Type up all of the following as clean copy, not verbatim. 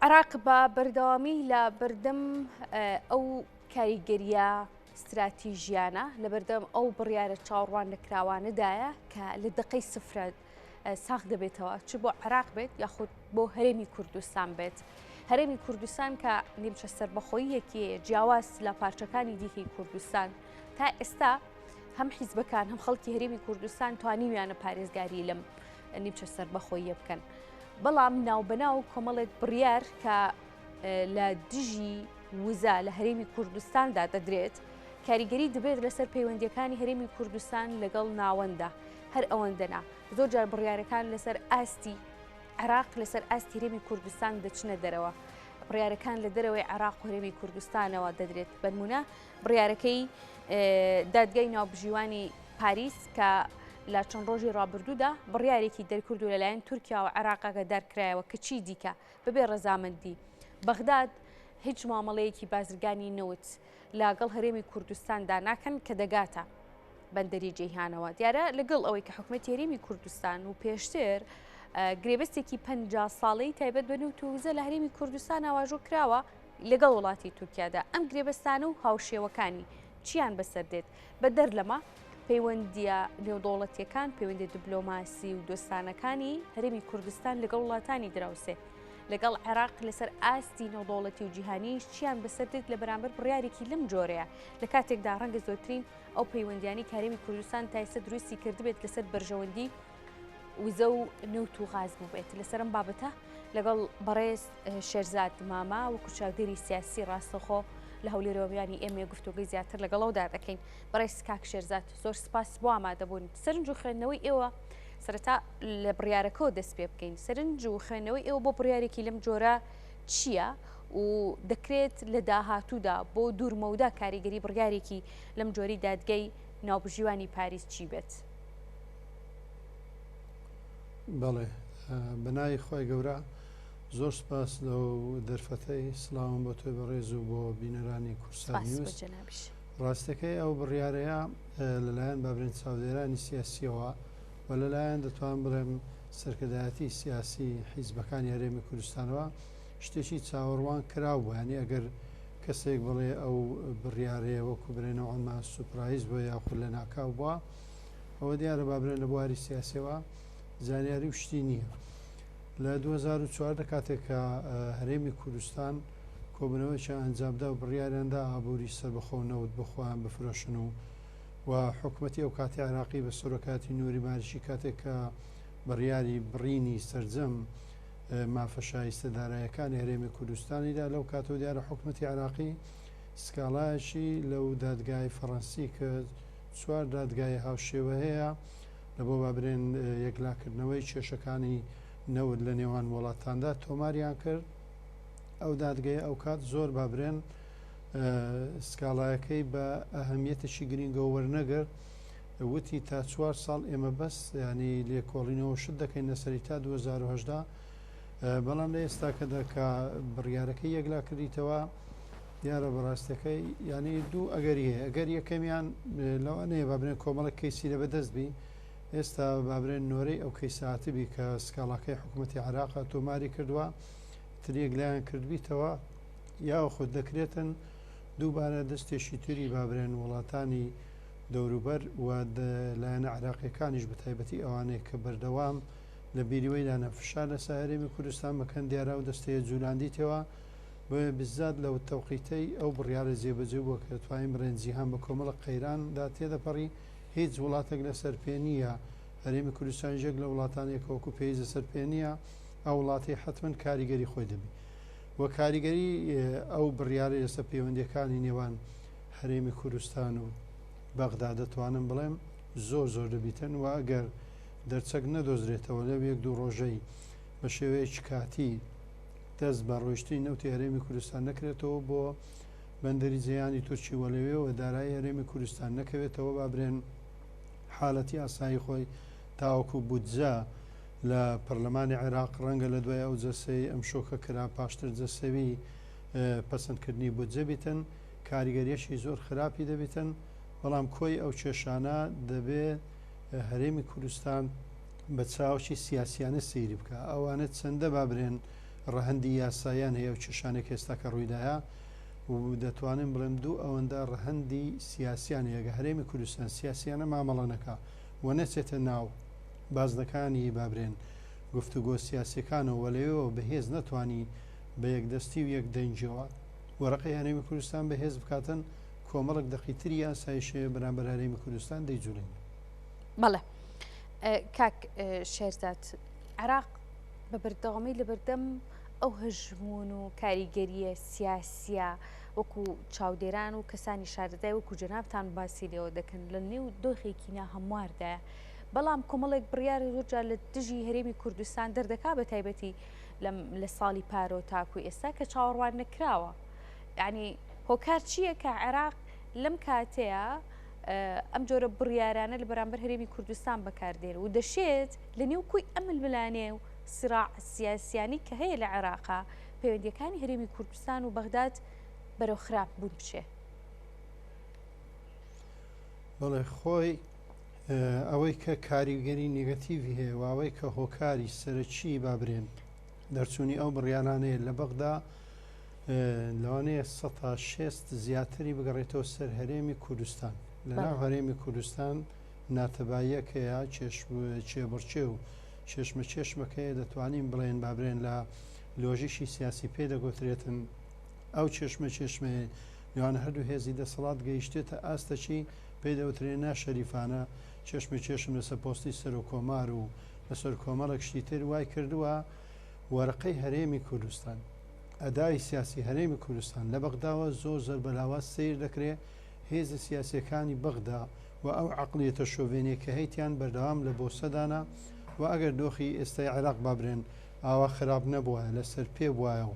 عراق بە بەردەوامی لە بەردەم ئەو کاریگەریە استراتیژیانە لە بەردەم ئەو بڕیارە چاوەڕوان نەکراوانەدایە کە لە دقەی سفرە ساخ دەبێتەوە چ بۆ عراق بێت یاخود بۆ هەرێمی کوردستان بێت. هەرێمی کوردستان کە نیمچە سەربەخۆییەکی جیاواز لە پارچەکانی دیکەی کوردستان تا ئێستا هەم حیزبەکان هەم خەڵکی هەرێمی کوردستان توانیویانە پارێزگاری لەم نیمچە سەربەخۆییە بکەن. بەڵام ناوبەناو کۆمەڵێک بڕیار کە لە دژی وزە لە هەرێمی کوردستاندا دەدرێت کاریگەری دەبێت لەسەر پەیوەندیەکانی هەرێمی کوردستان لەگەڵ ناوەندە هەر ئەوەندەنا زۆر جار بڕیارەکان لەسەر ئاستی عراق لەسەر ئاستی هەرێمی کوردستان دەچنە دەرەوە. بڕیارەکان لە دەرەوەی عراق و هەرێمی کوردستانەوە دەدرێت بەنمونە بڕیارەکەی دادگای ناوبژیوانی پاریس کە لە چەند ڕۆژی ڕابردوودا بڕیارێکی دەرکرد و لەلایەن تورکیا و عێراقەکە دارکرایەوە کە چی دیکە بەبێ ڕەزامەندی. بەغداد هیچ مامەڵەیەکی بازرگانی نەوت لەگەڵ هەرێمی کوردستاندا ناکەن کە دەگاتە بەندەری جەیهانەوە. دیارە لەگەڵ ئەوەی کە حکوومەتی هەرێمی کوردستان و پێشتر گرێبەستێکی 50 ساڵەی تایبەت بە نەوت و وزە لە هەرێمی کوردستان ئاواژۆ کراوە لەگەڵ وڵاتی تورکیادا. ئەم گرێبەستانە و هاوشێوەکانی چیان بەسەر دێت بە دەرلەمە پەیوەندیە نێودوڵەتیەکان پەیوەندی دیبلۆماسی و دۆستانەکانی هەرێمی کوردستان لەگەڵ وڵاتانی دراوسێ لەگەڵ عێراق لەسەر ئاستی نێودوڵەتی و جیهانیش چیان بەسەر دێت لە بەرامبەر بڕیارێکی لەم جۆرەیە لە کاتێکدا ڕەنگە زۆرترین ئەو پەیوەندیانی کە هەرێمی کوردستان تا ئێستا دروستی کردبێت لەسەر بەرژەوەندی وزە و نەوت و غاز بووبێت. لەسەر ئەم بابەتە لەگەڵ بەڕێز شێرزاد ماما و کوچاکدێری سیاسی ڕاستەخۆ لە هەولێرەوەیانی ئێمە گفتوگەی زیاتر لەگەڵەوەدا دەکەین. بەڕێز کاک شێرزاد زۆر سپاس بۆ ئامادەبوون. سەرنج و خوێندنەوەی ئێوە سەرەتا لە بڕیارەکەەوە دەست پێ بکەین. سەرنج و خوێندنەوەی ئێوە بۆ بڕیارێکی لەم جۆرە چییە و دەکرێت لە داهاتوودا بۆ دوورمەودا کاریگەری بڕیارێکی لەم جۆری دادگەی ناوبژیوانی پاریس چی بێت؟ بەڵێ بەنای خۆی گەورە زۆر سپاس لەو دەرفەتەی سلااوم بۆ تۆی بەڕێز و بۆ بینەرانی کورسان نیوز. ڕاستەکەی ئەو بڕیارەیە لەلایەن بابرێن چاودێرانی سیاسیەوە و لەلایەن دەتوان بڵێم سەرکردایەتی سیاسی حیزبەکانی هەرێمی کوردستانەوە شتێکی چاوەڕوان کراوە. ینی ئەگەر کەسێک بڵێ ئەو بڕیارەیە وەکو برێنەوە ئەنمان سوپرایز بۆ یاخود لە ناکاو بووە ئەوە دیارە بابرێن لە بواری سیاسیەوە زانیاری و شتی نییە. لە 2004 کاتێک کە هەرێمی کوردستان کۆبنەوەیکی ئەنجامدا و بڕیاریاندا ئابووری سەربەخۆنەوت بخۆیان بفرۆشن و حکوومەتی ئەو کاتی عراقی بە سۆرۆکاتی نووری ماریشی کاتێک کە بڕیاری بڕینی سەرجەم مافە شایستە دارایەکانی هەرێمی کوردستانیدا لەو کاتەوە دیارە حکوومەتی عراقی سکاڵایەکی لەو دادگای فەڕەنسی کە 4 دادگای هاوشێوە هەیە لە بۆ بابرێن یەکلاکردنەوەی کێشەکانی نەوت لە نێوان وڵاتاندا تۆماریان کرد. ئەو دادگەی ئەو کات زۆر بابرێن سکاڵایەکەی بە ئەهەمیەتێکی گرنگە وەرنەگرت وتی تا 4 ساڵ ئێمە بەس ینی لێکۆڵینەوە شت دەکەین لەسەری تا 2010 بەڵام لە ئێستا کە دەکا بڕیارەکەی یەکلا کردیتەوە دیارە بەڕاستەکەی ینی دوو ئەگەری هەیە. ئەگەر یەکەمیان لەوانەیە بابرێن کۆمەڵک کەیسی لە بەدەست بی ئێستا بابرێن نۆرەی ئەو کەیساتبی کە سکاڵاکەی حکوومەتی عراقا تۆماری کردووە تریەک لایەن کردبییتەوە یا خود دەکرێتن دووبارە دەستێکی تری بابرێن وڵاتانی دەوروبەر و لایەنە عراقیەکانیش بە تایبەتی ئەوانەیە کە بەردەوام لە بیریوەی لانەفشار لە ساهرێمی کوردستان بەکەن دیارا و دەستەیە جولاندیتەوە بۆ بزات لەو تەوقیتەی ئەو بڕیارە جێبەجێ بووە کە توانین بڕێنجیهان بە کۆمەڵە قەیراندا تێدەپەڕی هیچ وڵاتێک لە سەرپێنیە هەرێمی کوردستان یەک لە وڵاتانێکەوەکو پێیزە سەرپێنیە ئەو وڵاتی حتمما کاریگەری خۆی دەبی وە کاریگەری ئەو بڕیارە لەسەر پەیوەندیەکانی نێوان هەرێمی کوردستان و بەغدا دەتوانم بڵێم زۆر دەبیتن و ئەگەر دەرچەک نەدۆزرێتەوە لەو 1-2 ڕۆژەی بە شێوەیەکی کاتی دەست بە ڕۆیشتنی نەوتی هەرێمی کوردستان نەکرێتەوە بۆ بەندەری جەیانی تورکی وەلەوێەوە دارایی هەرێمی کوردستان نەکەوێتەوە بابرێن حاڵەتی ئاسایی خۆی تاوەکو بودجە لە پەرلەمانی عێراق ڕەنگە لە دوای ئەو جەسەی ئەم شۆکە کرا پاشتر جەسەوی پەسەندکردنی بودجە بیتن کاریگەریەشی زۆر خراپی دەبیتن. بەڵام کۆی ئەو کێشانە دەبێت هەرێمی کوردستان بە چاوکی سیاسیانە سەیری بکە. ئەوانە چەندە بابرێن ڕەهەندی یاساییان هەیە و چشانێک ئێستا کە ڕوویداە و دەتوانین بڵێم دوو ئەوەندە ڕەهەندی سیاسیان هەیە هەرێمی کوردستان سیاسیانە مامەڵە نەکا و نەچێتە ناو بازنەکانی بابرێن گفتوگۆ سیاسەکانەوە لەوێەوە بەهێز نەتوانی بە یەکدەستی و یەک دەنجەوە وەرەقەی هەرێمی کوردستان بەهێز بکاتن کۆمەڵک دەقیتری یاسایشەیە بەرامبەر هەرێمی کوردستان دەیجوڵین. بەڵێ کاک شێرزاد عێراق بە بەردەوامی لە بەردەم ئەو هەژمون و کاریگەریە سیاسیە وەکو چاودێران و کەسانی شاردەدای وەکو جەنابتان باسی لێەوە دەکەن لە نێو دۆخێکی ناهەمواردایە بەڵام کۆمەڵێک بڕیار ڕۆژە لە دژی هەرێمی کوردستان دەردەکا بە تایبەتی لە ساڵی پارۆ تاکو ئێستا کە چاوەڕوان نەکراوە یعنی هۆکار چییە کە عێراق لەم کاتەیە ئەم جۆرە بڕیارانە لە بەرامبەر هەرێمی کوردستان بەکاردێن و دەشێت لە نێو کوی ئەمل ملانێ و سراع سیاسیانی کە هەیە لە عێراقا پەیوەندیەکانی هەرێمی کوردستان و بەغداد بەرەو خراپ بوون بچێ. بەڵێ خۆی ئەوەی کە کاریگەری نێگەتیڤی هەیە و ئەوەی کە هۆکاری سەرچی بابرێن دەرچوونی ئەو بڕیانانەیە لە بەغدا لەوانەیە 600 زیاتری بگەڕێتەوە سەر هەرێمی کوردستان لەناو هەرێمی کوردستان ناتەباییەکەیە چێبڕچێ و چێشمە چێشمەکەیە دەتوانین بڵێن بابرێن لە لۆژیشی سیاسی پێ دەگوترێتن ئەو چێشمە چێشمەیە لەوانە هەردوو هێزی دەسەڵات گەیشتێتە ئاستەچی پێی دەوترێن ناشەریفانە چێشمە چێشم لەسەر پۆستی سەر و کۆمار و لەسەر کۆمەڵێک شتی تر وای کردووە وەرەقەی هەرێمی کوردستان ئەدای سیاسی هەرێمی کوردستان لە بەغداوە زۆر زۆر بەلاوە سیر دەکرێت هێزە سیاسیەکانی بەغدا و ئەو عقلیەتە شۆڤێنێ کە هەیتیان بەردەوام لە بۆ سەدانە و ئەگەر دۆخی ئێستای عێراق بابرێن ئاوا خراپ نەبووە لەسەر پێ وایە و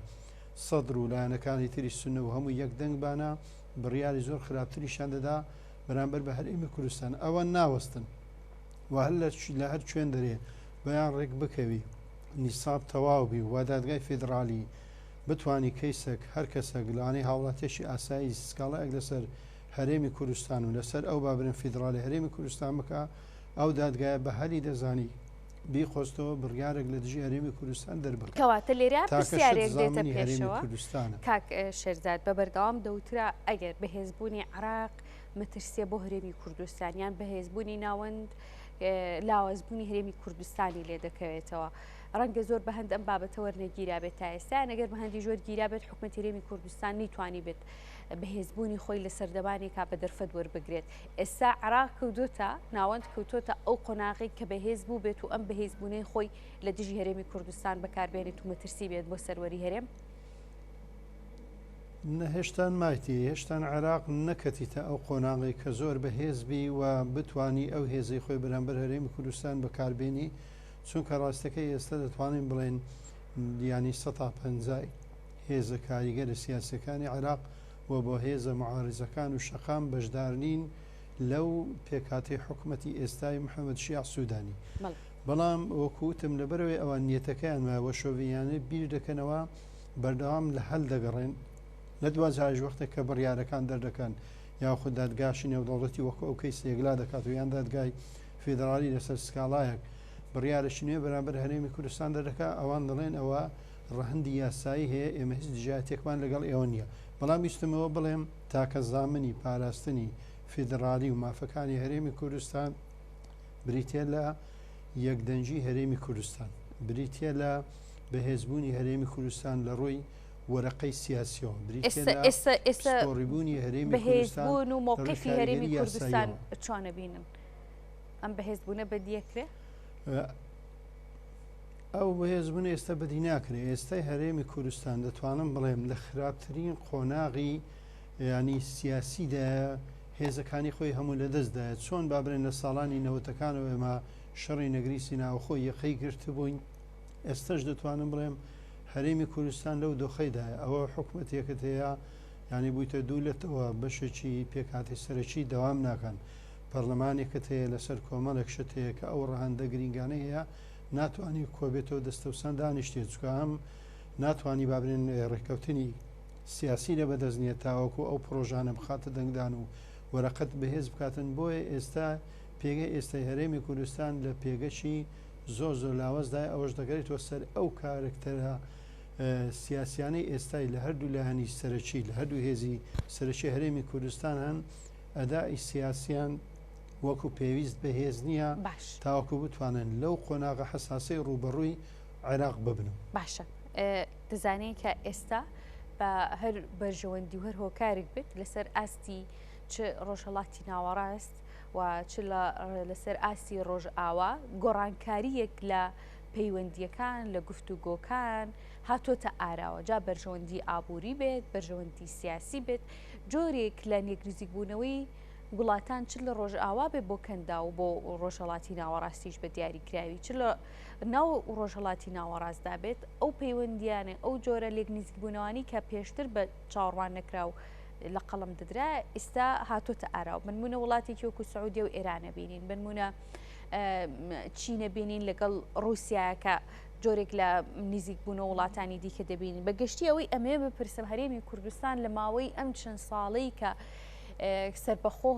سەدر و لایەنەکانی تری سونە و هەموو یەک دەنگبانە بڕیاری زۆر خراپتریشان دەدا بەرامبەر بە هەرێمی کوردستان ئەوە ناوەستن و هەر لە هەر کوێن دەرێ بەیان ڕێک بکەوی نیساب تەواوبی و دادگای فێدرالی بتوانی کەیسێک هەر کەسێک لەوانەی هاوڵاتێکی ئاسایی سکاڵایەک لەسەر هەرێمی کوردستان و لەسەر ئەو بابرن فیدرالی هەرێمی کوردستان بکە ئەو دادگایە بە هەری دەزانی بیخۆستەوە بڕیارێک لە دژی هەرێمی کوردستان دەربکە کەواتە لێرە پرسیارێک دێتە هەرێمی پێشەوە کوردستانە. کاک شێرزاد بە بەردەوام دەوترا ئەگەر بەهێزبوونی عێراق مەترسیە بۆ هەرێمی کوردستانیان بەهێزبوونی ناوەند لاوەزبوونی هەرێمی کوردستانی لێ دەکەوێتەوە ڕەنگە زۆر بە هەند ئەم بابەتە وەرنەگیرا بێت تا ئێستا نەگەر بە هەندی ژۆر گیرا بێت حکوومەتی هەرێمی کوردستان نیتوانی بێت بەهێزبوونی خۆی لە سەردەمانێکا بە دەرفەت وەربگرێت ئێستا عێراق کەوتوتە ناوەند کەوتۆتە ئەو قۆناغی کە بەهێز بوو بێت و ئەم بەهێزبوونەی خۆی لە دژی هەرێمی کوردستان بەکاربێنێت و مەترسی بێت بۆ سەروەری هەرێم هێشتان مایتی هێشتان عێراق نەکەتیتە ئەو قۆناغی کە زۆر بەهێزبی و بتانی ئەو هێزەی خۆی بەرامبەر هەرێمی کوردستان بەکاربێنی چونکە ڕاستەکەی ئێستا دەتوانین بڵێن دیانی 150 هێزە کاریگەرە سیاسەکانی عێراق و بۆ هێزە معارزەکان و شەقام بەشدارنین لەو پێکاتی حکوومەتی ئێستای محەممەد شیع سوودانی بەڵام وەکوتم لەبەرەوەی ئەوان نیەتەکەیان وە شۆڤیانە بیر دەکەنەوە بەردەوام لە هەل دەگەڕێن لە دوازای وەختێک کە بڕیارەکان دەردەکەن یاخود دادگاشی نێودەوڵەتی وەکو ئەو کەی سێگلا دەکات و یان دادگای فێدرالی لەسەر سکاڵایەک بڕیارەشی نوێ بەرامبەر هەرێمی کوردستان دەردەکات ئەوان دەڵێن ئەوە ڕەهەندی یاسایی هەیە ئێمە هیچ دژایەتێکمان لەگەڵ ئێوە نییە بەڵام ویستمەوە بڵێم تاکە زامنی پاراستنی فێدرالی و مافەکانی هەرێمی کوردستان بریتە لە یەکدەنجی هەرێمی کوردستان بریتە لە بەهێزبوونی هەرێمی کوردستان لە ڕۆی وەرەقەی سیاسیەوە بریتێبوونی هەرێمی بەهێزبوون و مووقفی هەرێمی کوردستان چۆنە بینن ئەم بەهێزبوونە بەدیەکرێ ئەو بەهێزبوون ئێستا بەدی ناکرێ ئێستای هەرێمی کوردستان دەتوانم بڵێم لە خراپترین قۆناغی ینی سیاسیدا هێزەکانی خۆی هەموو لە دەستدایە چۆن بابرێن لە ساڵانی نەوەتەکانەوە ئێمە شەڕی نەگریسی ناوخۆی یەخەی گرتبووین ئێستش دەتوانم بڵێم هەرێمی کوردستان لەو دۆخەیدایە ئەوە حکوومەتێکت هەیە ینی بوویتە دوولێتەوە بەشێکی پێکاتی سەرەکی دەوام ناکەن پەرلەمانێکت هەیە لەسەر کۆمەڵێک شت هەیە کە ئەو ڕەهەندە گرنگانە هەیە ناتوانانی کۆبێتەوە دەستەوسان دانیشتێت چکە ئەم ناتوانانی بابرێن ڕێککەوتنی سیاسی لە بەدەستنیێت تاوەکو ئەو پرۆژانە بخاتە دەنگدان و وەرەقەت بەهێز بکاتن بۆیە ئێستا پێگەی ئێستای هەرێمی کوردستان لە پێگەشی زۆر لاوەزدای ئەوەش دەگەێتەوە سەر ئەو کارکتەرە سیاسیانەی ئێستای لە هەردوو لایەنی سەرەکی لە هەردوو هێزی سەرەکی هەرێمی کوردستان هەن ئەدای سیاسیان وەکو پێویست بە هێز نییە تاوەکو بتوانن لەو قۆناغە حساسی ڕوبەڕووی عێراق ببن. باشە دەزانێت کە ئێستا بە هەر بەرژەوەندی و هەر هۆکارێک بێت لەسەر ئاستی چ ڕۆژهەڵاتی ناوەڕاست و چ لەسەر ئاستی ڕۆژئاوا گۆڕانکاریەک لە پەیوەندیەکان لە گفتوگۆکان هاتۆتە ئاراوە جا بەرژەوەندی ئابووری بێت بەرژەوەندی سیاسی بێت جۆرێک لە نێگریزیک بوونەوەی وڵاتان چ لە ڕۆژئاوا بێ بۆ کەندا و بۆ ڕۆژهەڵاتی ناوەڕاستیش بە دیاریکراوی چ لە ناو ڕۆژهەڵاتی ناوەڕاستدا بێت ئەو پەیوەندیانە ئەو جۆرە لێک نزیک بوونەوەی کە پێشتر بە چاوەڕوان نەکراو لە قەڵم دەدرا ئێستا هاتۆتە ئاراو بنمونە وڵاتێکی وەکو سعودیە و ئێرانە بینین بنمونە چینە بینین لەگەڵ رووسیاکە جۆرێک لە نزیک بوون و وڵاتانی دیکە دەبینین بەگشتی ئەوەی ئەمێ بپرسم هەرێمی کوردستان لە ماوەی ئەم چەند ساڵەی کە سەربەخۆ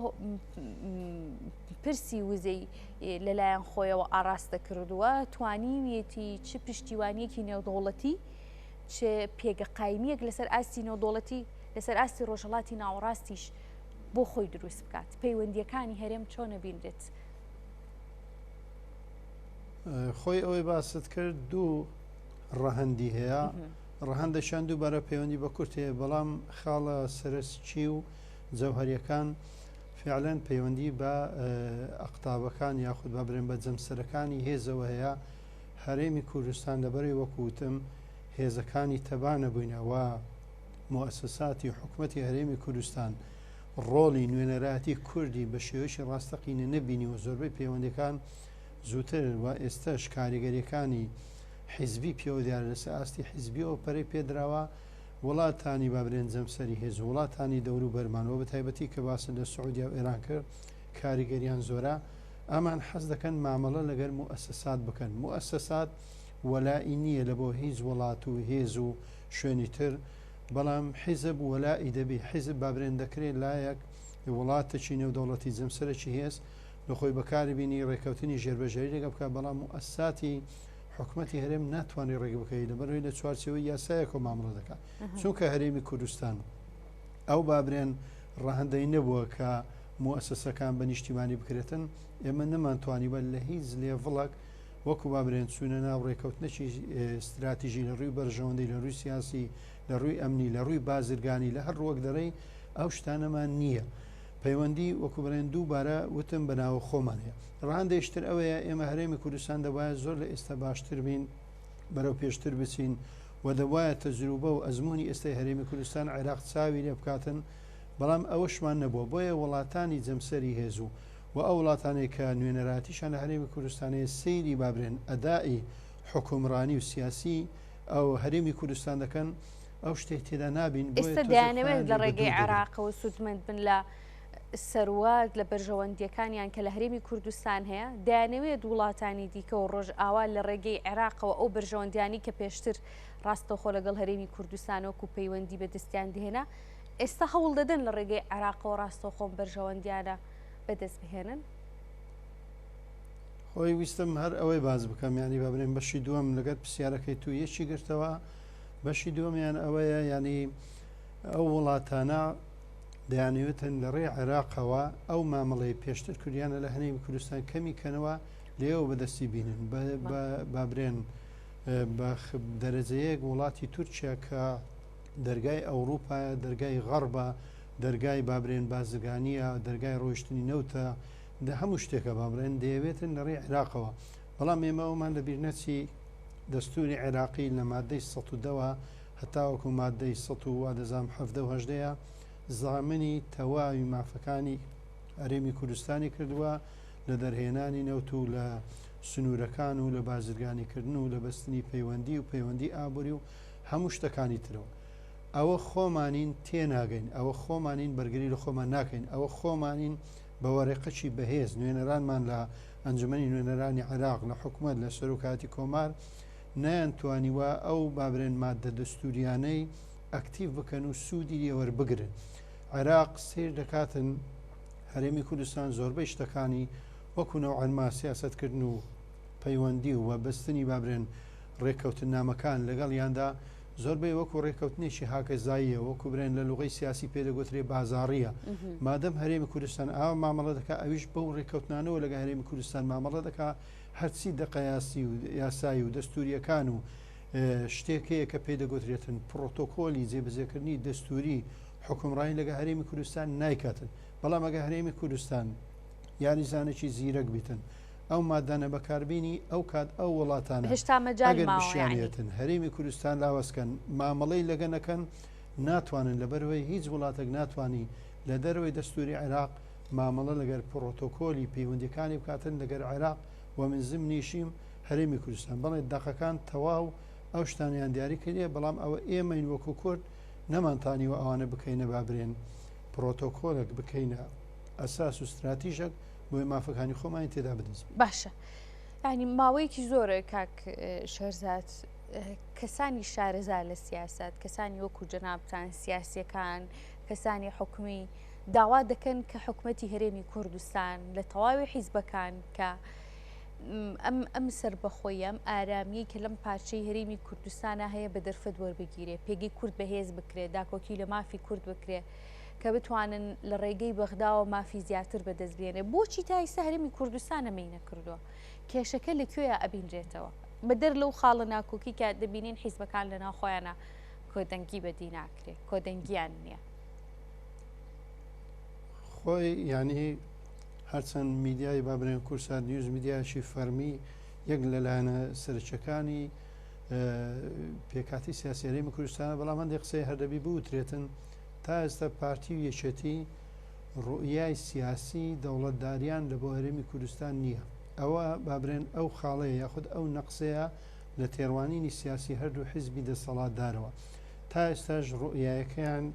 پرسی وزەی لەلایەن خۆیەوە ئاراستە کردووە توانیویەتی چ پشتیوانیەکی نێودوڵەتی چ پێگە قایمیەک لەسەر ئاستی نێودوڵەتی لەسەر ئاستی ڕۆژهەڵاتی ناوەڕاستیش بۆ خۆی دروست بکات پەیوەندیەکانی هەرێم چۆن نەبینرێت خۆی ئەوەی باست کرد دوو ڕەهەندی هەیە ڕەهەندەشان دووبارە پەیوەندی بە کورت هەیە بەڵام خاڵە سەرچی و جەوهەریەکان فعلەن پەیوەندی بە ئەقتابەکان یاخود با برێن بە جەمسەرەکانی هێزەوە هەیە هەرێمی کوردستان لەبەرەی وەکوتم هێزەکانی تەبانە بووینەوە مؤسساتی حکومەتی هەرێمی کوردستان ڕۆڵی نوێنەراتی کوردی بە شێوەیەکی ڕاستەقینە نەبینی و زۆربەی پەیوەندەکان زووتر و ئێستاش کاریگەریەکانی حیزبی پێوە دیارە لەسەر ئاستی حیزبی ئەو پەرەی پێدراوە وڵاتانی بابرێن جەمسەری هێز وڵاتانی دەور و بەرمانەوە بە تایبەتی کە باسن لە سعودیا و ئێران کرد کاریگەریان زۆرە ئەمان حەز دەکەن مامەڵە لەگەر موئەسسات بکەن موئەسسات وەلای نییە لە بۆ هیچ وڵات و هێز و شوێنی تر بەڵام حیزب وەلای دەبێ حیزب بابرێن دەکرێت لایەک وڵاتێکی نێودەوڵەتی جەمسەرێکی هێز لە خۆی بەکاری بینی ڕێکەوتنی ژێربەژێری لەگە بکە بەڵام موئەسساتی حکومەتی هەرێم ناتوانێت ڕێگە بکەیت لەبەرەوەی لە چوارچەوەی یاسایەک و مامەڵە دەکات چونکە هەرێمی کوردستان ئەو بابرێن ڕەهەندەی نەبووە کە موئەسسەکان بە نیشتیمانی بکرێتن ئێمە نەمانتوانی بە لە هیچ لێڤڵک وەکو بابرێن چوونە ناو ڕێکەوتنەکی استراتیژی لە ڕووی بەرژەوەندەی لە ڕووی سیاسی لە ڕووی ئەمنی لە ڕووی بازرگانی لە هەر ڕوەک دەڕێی ئەو شتانەمان نییە پەیوەندی وەکو بڵێن دووبارە وتم بەناوە خۆمان هەیە ڕاندێشتر ئەوەیە ئێمە هەرێمی کوردستان دەبایە زۆر لە ئێستا باشتر بین بەرەو پێشتر بچین و دەبایە تەجروبە و ئەزمموی ئێستای هەرێمی کوردستان عێراق چاوی لێ بکاتن بەڵام ئەوەشمان نەبووە بۆیە وڵاتانی جەمسەری هێزوو و ئەو وڵاتانێک کە نوێنەراتیشان لە هەرێمی کوردستانی سەیری بابرێن ئەدای حکومڕانی و سیاسی ئەو هەرێمی کوردستان دەکەن ئەو شتێک تێدا نابین ئێستا دەیانەوێت لە ڕێگەی عێراقەوە سوودمەند بن لە سەروات لە بەرژەوەندیەکانیان کە لە هەرێمی کوردستان هەیە دەیانەوێت وڵاتانی دیکە و ڕۆژئاوا لە ڕێگەی عێراقەوە ئەو بەرژەوەندیانی کە پێشتر ڕاستەخۆ لەگەڵ هەرێمی کوردستانەوەکو پەیوەندی بەدەستیان دێنا ئێستا هەوڵ دەدەن لە ڕێگەی عێراقەوە ڕاستەخۆم بەرژەوەندیانە بەدەست بهێنن خۆی ویستم هەر ئەوەی باز بکەم ینی بابرێن بەشی دووەم لەگەر پرسیارەکەی تو یەکی گرتەوە بەشی دووەمیان ئەوەیە ینی ئەو وڵاتانە دەیانەوێتن لە ڕێ عێراقەوە ئەو مامەڵەی پێشتر کوردیانە لە هەنێمی کوردستان کەمی کەنەوە لێەوە بەدەستی بینن بابرێن بە دەرەجەیەک وڵاتی تورکیا کە دەرگای ئەوروپایە دەرگای غەڕبە دەرگای بابرێن بازرگانیە دەرگای ڕۆیشتنی نەوتە هەموو شتێکە بابرێن دەیەوێتن لە ڕێ عێراقەوە بەڵام ئێمە ئەومان لە بیرنەچی دەستوری عێراقی لە مادەی ١١٠ هەتاوەکو مادەی ١١١ زامنی تەواوی مافەکانی هەرێمی کوردستانی کردووە لە دەرهێنانی نەوت و لە سنوورەکان و لە بازرگانیکردن و لە بەستنی پەیوەندی و پەیوەندی ئابووری و هەموو شتەکانی ترەوە ئەوە خۆمانین تێناگەین ئەوە خۆمانین بەرگری لە خۆمان ناکەین ئەوە خۆمانین بە وەرەقەی بەهێز نوێنەرانمان لە ئەنجومەنی نوێنەرانی عێراق لە حکوومەت لە سەرۆکاتی کۆمار نەیانتوانیوە ئەو بابرێن مادە دەستوریانەی ئەکتیڤ بکەن و سوودی لێوەربگرن عێراق سیر دەکاتن هەرێمی کوردستان زۆربەی شتەکانی وەکو نەوعەنما سیاسەتکردن و پەیوەندی و بەستنی بابرێن ڕێککەوتن نامەکان لەگەڵ یاندا زۆربەی وەکو ڕێککەوتنێکی هاکەزاییە وەکو برێن لە لوغی سیاسی پێدەگوترێ بازاڕیە مادەم هەرێمی کوردستان ئاوا مامەڵە دەکا ئەویش بەو ڕێککەوتنانەوە لەگە هەرێمی کوردستان مامەڵە دەکا هەرچی دەقەیاسی و یاسایی و دەستوریەکان و شتێکەیە کە پێدەگوترێتن پرۆتۆکۆلی جێبەجێکردنی دەستوری حکومڕانی لەگە هەرێمی کوردستان نایکاتن بەڵام ئەگە هەرێمی کوردستان یاریزانێکی زیرەک بیتن ئەو مادانە بەکاربیینی ئەو کات ئەو وڵاتانە هێشتا مەجال بشیانێتن هەرێمی کوردستان لاوەسکەن مامەڵەی لەگە نەکەن ناتوانن لەبەرەوەی هیچ وڵاتێک ناتوانانی لە دەروی دەستوری عێراق مامەڵە لەگەر پرۆتۆکۆلی پەیوەندیەکانی بکاتن لەگەر عێراق و من زمنیشیم هەرێمی کوردستان بەڵێ دەقەکان تەواو ئەو شتانیان دیاری کردێ بەڵام ئەوە ئێمەین وەکو کورد نەمانتانی و ئەوانە بکەینە بابرێن پرۆتۆکۆلێک بکەینە ئەساس و استراتیژێک بۆی مافەکانی خۆمانی تێدا بدەست باشە ینی ماوەیەکی زۆرە کاک شەرزات کەسانی شارەزا لە سیاست کەسانی وەکو جەنابتان سیاسیەکان کەسانی حکومی داوا دەکەن کە حکومەتی هەرێمی کوردستان لە تەواوی حیزبەکان کە ئەم سربەخۆی ئەم ئارامی کە لەم پارچەی هەرێمی کوردستانە هەیە بە دەرفەت وەربگیرێ پێگەی کورد بەهێز بکرێت داکۆکی لە مافی کورد بکرێت کە بتوانن لە ڕێگەی بەغداوە مافی زیاتر بەدەستبێنێ بۆچی تا ئێستا هەرێمی کوردستان ئەمەی نەکردووە کێشەکە لەکوێیە ئەبینرێتەوە بەدەر لەو خاڵە ناکۆکی کە دەبینین حیزبەکان لە ناوخۆیانە کۆدەنگی بەدی ناکرێت کۆدەنگیان نییە خۆی یعنی هەرچەند میدیای بابرێن کورسان نیوز میدیاشی فەرمی یەک لەلایەنە سەرچەکانی پێکاتی سیاسی هەرێمی کوردستانە بەڵام هەندێک قسەی هەردەبی بوترێتن تا ئێستا پارتی و یەکێتی ڕوئیای سیاسی دەوڵەتداریان لە بۆ هەرێمی کوردستان نییە ئەوە بابرێن ئەو خاڵەیە یاخود ئەو نەقسەیە لە تێڕوانینی سیاسی هەردوو حیزبی دەسەڵاتدارەوە تا ئێستاش ڕوئیایەکەیان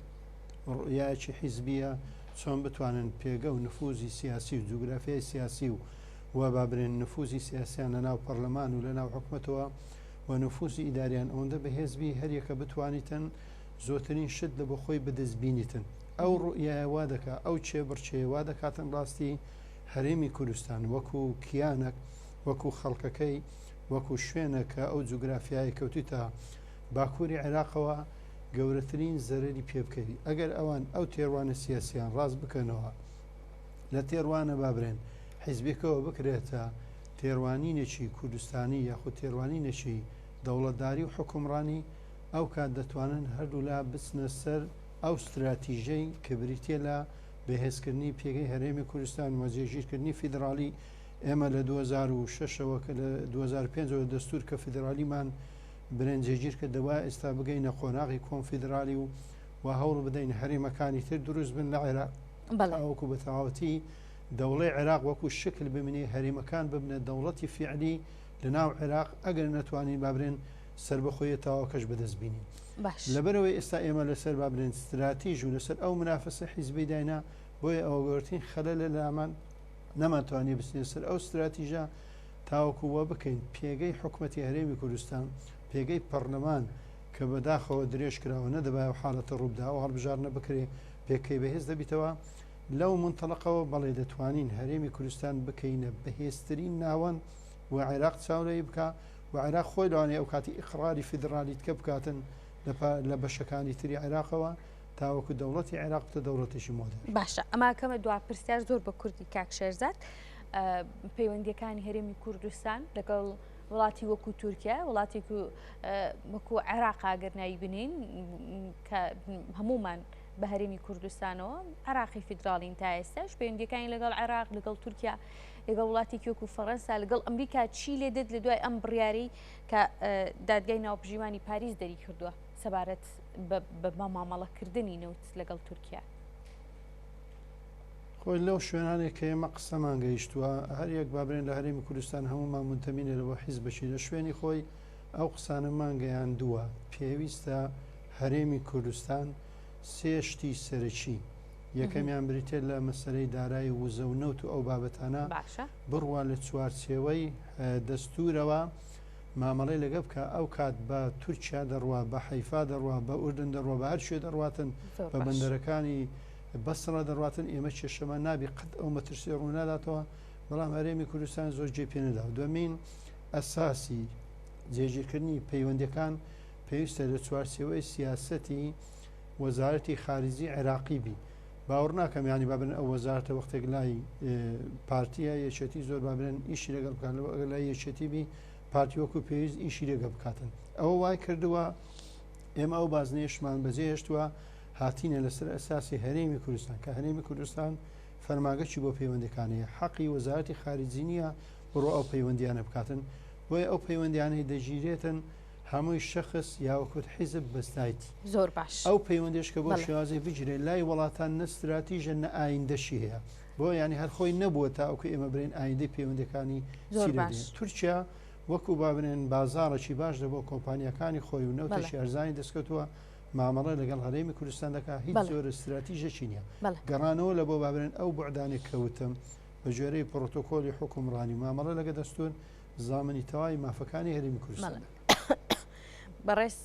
ڕوئیایەکی حیزبیە چۆن بتوانن پێگە و نفوزی سیاسی و جوگرافیای سیاسی و بابرێن نفوزی سیاسیان لە ناو پەرلەمان و لە ناو حکومەتەوە و نفوزی ئیداریان ئەوەندە بەهێزبی هەریەکە بتوانیتن زۆرترین شت لە بۆ خۆی بەدەستبینیتن ئەو ڕوئیایەوا دەکات ئەو چێبڕچێوا دەکاتن ڕاستی هەرێمی کوردستان وەکو کیانێک وەکو خەڵکەکەی وەکو شوێنەکە ئەو جوگرافیای کەوتیتە باکووری عێراقەوە گەورەترین زەرری پێ بکەوی ئەگەر ئەوان ئەو تێڕوانە سیاسیان ڕاست بکەنەوە لە تێڕوانە بابرێن حیزبێکەوە بکرێتە تێڕوانینێکی کوردستانی یاخود تێڕوانینێکی دەوڵەتداری و حکومڕانی ئەو کات دەتوانن هەردوو لا بچنە سەر ئەو استراتیژەی کە بریتە لە بەهێزکردنی پێگەی هەرێمی کوردستان وەجێگیرکردنی فیدرالی ئێمە لە 2006ەوە کە لە 2005 دەستور کە فیدرالیمان برنجێگیر کە دەوا ئێستا بگەینە قۆناغی کۆنفیدرالی و هەوڵ بدەین هەرێمەکانی تر دروست بن لە عێراق ئەوکو بە تەواوەتی دەوڵەی عێراق وەکو شکل ببینێ هەرێمەکان ببنە دەوڵەتی فیعلی لە ناو عێراق ئەگەر نەتوانین بابرێن سربەخۆیە تاواکەش بەدەستبینین لەبەرەوەی ئێستا ئێمە لەسەر بابرێن استراتیژ و لەسەر ئەو منافەسە حیزبی داینا بۆیە ئەوە گەورەترین خەلە لە لامان نەماتوانێ بچینە سەر ئەو استراتیژە تاوەکووە بکەین پێگەی حکومەتی هەرێمی کوردستان پێگەی پەرلەمان کە بەداخەوە درێژ کراوە نەدەبای و حاڵەتە ڕووبدا و هەڵبژارنە بکرێ پێکەی بەهێز دەبیتەوە لەو منتەڵقەوە بەڵێ دەتوانین هەرێمی کوردستان بکەینە بەهێزترین ناوەند و عێراق چاودەی بکە و عێراق خۆی لەوانەیە ئەو کاتی ئیقراری فیدرالیت کە بکاتن لە بەشەکانی تری عێراقەوە تاوەکو دەوڵەتی عێراق بتە دەوڵەتێکی مۆدرن باشە ئەماکەمە دوا پرسیار زۆر بە کوردی کاک شێرزاد پەیوەندیەکانی هەرێمی کوردستان لەگەڵ وڵاتی وەکو تورکیا وڵاتێکی وەکو عێراق ئەگەر نایبنین کە هەمومان بە هەرێمی کوردستانەوە عێراقی فیدراڵین تا ئێستاش پەیوەندیەکانی لەگەڵ عێراق لەگەڵ تورکیا لەگەڵ وڵاتێکی وەکو فەڕەنسا لەگەڵ ئەمریکا چی لێ دێت لە دوای ئەم بڕیارەی کە دادگای ناوپژیوانی پاریس دەری کردووە سەبارەت بە مامەڵەکردنی نەوت لەگەڵ تورکیا خۆی لەو شوێنانێک کە ئێمە قسەمان گەیشتووە هەر یەک بابرێن لە هەرێمی کوردستان هەمومان منتەمینە لەوە حیزبەشی لە شوێنی خۆی ئەو قسانەمان گەیاندووە پێویستە هەرێمی کوردستان سێشتی سەرەکی یەکەمیان بریتێت لە مەسەرەی دارایی وزە و نەوت و ئەو بابەتانە بڕوا لە چوارچێوەی دەستورەوە مامەڵەی لەگە بکە ئەو کات بە تورکیا دەڕوا بە حەیفا دەڕوا بە ئوردن دەڕوا بە هەر شوێ دەڕواتن بە بەندەرەکانی بەسڕە دەڕاتن ئێمە کێشەمان نابی قەت ئەو مەترسی ڕووناداتەوە بەڵام هەرێمی کوردستان زۆر جێ پێ نەدا دومین ئەساسی جێگیرکردنی پەیوەندیەکان پێویستە لە چوارچێوەی سیاسەتی وەزارەتی خارجی عێراقی بی باوەڕ ناکەم ینی بابن ئەو وەزارەتە وەختێک لای پارتیە یەکێتی زۆر بابرن ئیشی لەگەڵ بکات لای یەکێتی بی پارتی وەکو پێویست ئیشی لەگە بکاتن ئەوە وای کردووە ئێمە ئەو بازنێشمان بەجێ هێشتووە هاتینە لەسەر ئەساسی هەرێمی کوردستان کە هەرێمی کوردستان فەرماگەی بۆ پەیوەندەکانەیە حەقی وەزارەتی خارجی نییە بڕۆ ئەو پەیوەندیانە بکاتن بۆیە ئەو پەیوەندیانەی دەگیرێتن هەمووی شخص یاوەکوت حیزب بەستایتی زۆر باش ئەو پەیوەندێش کە بۆ شێوازی بگیرێت لای وڵاتان نەستراتیژە نە ئایندەشی هەیە بۆ ینی هەر خۆی نەبووە تا ئەوکە ئێمە برین ئایندەی پەیوەندەکانی تورکیا وەکو بابنێن بازاڕێکی باش دە بۆ کۆمپانیەکانی خۆی و نەوتەشی ئەرزانی دەستکەوتووە مامەڵە لەگەڵ هەرێمی کوردستان دەکات هیچ زۆر استراتیژێکی نییە گەڕانەوە لە بۆ بابرێن ئەو بەعدانێک کەوتم بە ژێرەی پڕۆتۆکۆلی حکومڕانی مامەڵە لەگە دەستون زامنی تەواوی مافەکانی هەرێمی کوردستان بەڕێز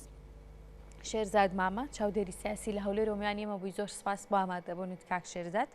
شێرزاد مامە چاودێری سیاسی لە هەولێر ئۆمیانی ئێمە بووی زۆر سپاس بۆ ئامادەبوونت کاک شێرزاد